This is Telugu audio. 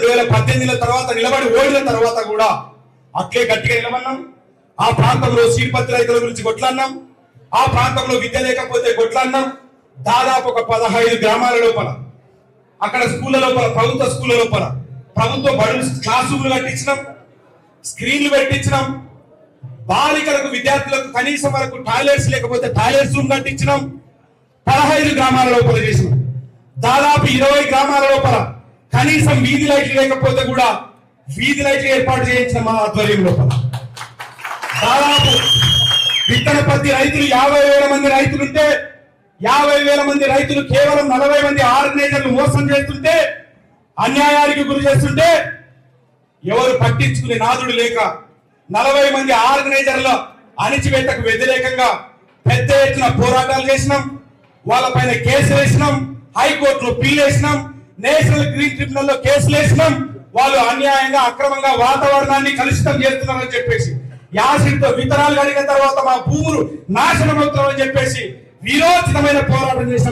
2018 తర్వాత నిలబడి ఓడిన తర్వాత కూడా అట్లే గట్టిగా నిలబడినాం. ఆ ప్రాంతంలో సీడ్పత్తి రైతుల గురించి కొట్లాడినాం. ఆ ప్రాంతంలో విద్య లేకపోతే కొట్లాడినాం. దాదాపు ఒక 15 గ్రామాల లోపల అక్కడ స్కూళ్ళ లోపల, ప్రభుత్వ స్కూళ్ళ లోపల, ప్రభుత్వ బడులు క్లాస్ రూమ్లు కట్టించినాం, స్క్రీన్లు పెట్టించినాం. బాలికలకు విద్యార్థులకు కనీసం వరకు టాయిలెట్స్ లేకపోతే టాయిలెట్స్ రూమ్ కట్టించినాం. 15 గ్రామాల లోపల చేసినాం. దాదాపు 20 గ్రామాల లోపల కనీసం వీధి లైట్లు లేకపోతే కూడా వీధి లైట్లు ఏర్పాటు చేయించిన మా ఆధ్వర్యం లోపల. దాదాపు విత్తన పత్తి రైతులు 50,000 మంది రైతులుంటే 50,000 మంది రైతులు కేవలం 40 మంది ఆర్గనైజర్లు మోసం చేస్తుంటే, అన్యాయానికి గురి చేస్తుంటే ఎవరు పట్టించుకునే నాదుడు లేక 40 మంది ఆర్గనైజర్ల అణిచివేతకు వ్యతిరేకంగా పెద్ద ఎత్తున పోరాటాలు చేసినాం. వాళ్ళపైన కేసులు వేసినాం, హైకోర్టులో పిల్లు వేసినాం, నేషనల్ గ్రీన్ ట్రిబ్యునల్ లో కేసులు వేసినాం. వాళ్ళు అన్యాయంగా అక్రమంగా వాతావరణాన్ని కలుషితం చేస్తున్నారని చెప్పేసి, యాసిడ్తో విత్తనాలు కడిగిన తర్వాత మా భూములు నాశనం అవుతామని చెప్పేసి వీరోచితమైన పోరాటం చేసిన